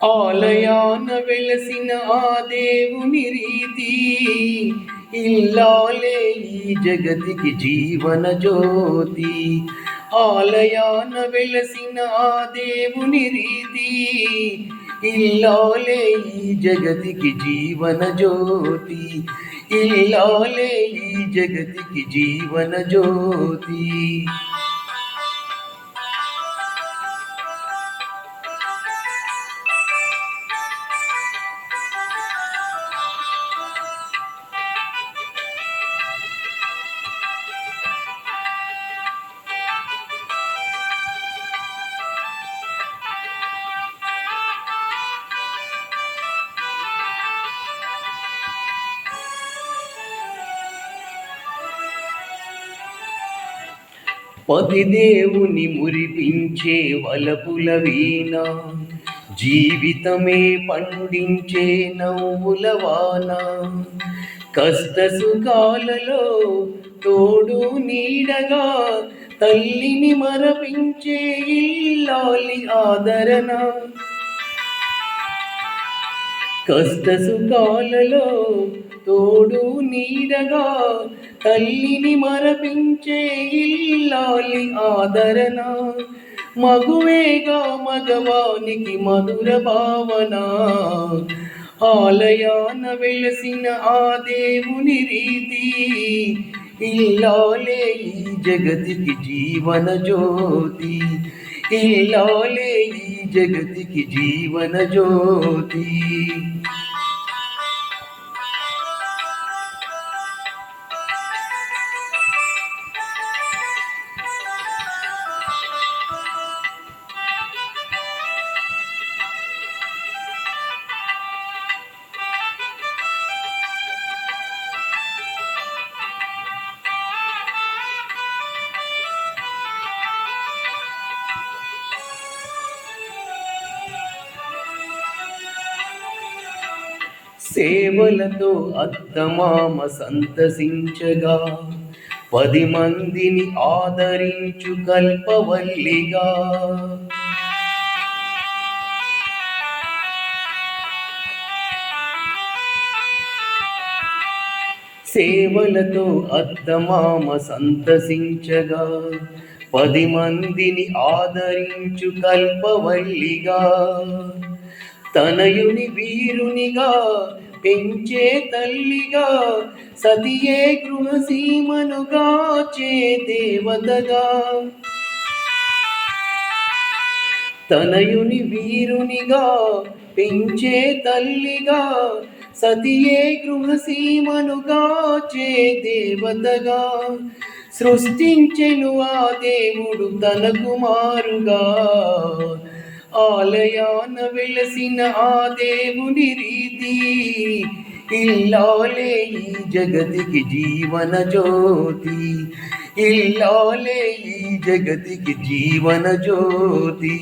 ఆలయాన వెలసిన ఆ దేవుని రీతి ఇల్లాలే ఈ జగతికి జీవన జ్యోతి. ఆలయాన వెలసిన ఆ దేవుని రీతి ఇల్లాలే ఈ జగతికి జీవన జ్యోతి. ఇల్లాలే ఈ జగతికి జీవన జ్యోతి. పతిదేవుని మురిపించే వలపుల వీణ, జీవితమే పండించే నవ్వుల వాన. కష్ట సుఖాలలో తోడు నీడగా తల్లిని మరపించే ఇల్లాలి ఆదరణ. కష్ట సుఖాలలో తోడు నీడగా తల్లిని మరపించే ఇల్లాలి ఆదరణ. మగువేగా మగవానికి మధుర భావన, ఆలయాన వెలసిన ఆ దేవుని రీతి ఇల్లాలే ఈ జగతికి జీవన జ్యోతి. ఇల్లాలే ఈ జగతికి జీవన జ్యోతి. సేవలతో అత్తమామ సంతసించగా 10 మందిని ఆదరించు కల్పవల్లిగా. సేవలతో అత్తమామ సంతసించగా 10 మందిని ఆదరించు కల్పవల్లిగా. తనయుని వీరునిగా పెంచే తల్లిగా, సతియే గృహసీమనుగా చే దేవతగా. తనయుని వీరునిగా పెంచే తల్లిగా, సతియే గృహసీమనుగా చే దేవతగా. సృష్టించెను ఆ దేవుడు తన కుమారుగా, ఆలయాన వెలసిన ఆ దేవుని రీతి ఇల్లాలే ఈ జగతికి జీవన జ్యోతి. ఇల్లాలే ఈ జగతికి జీవన జ్యోతి.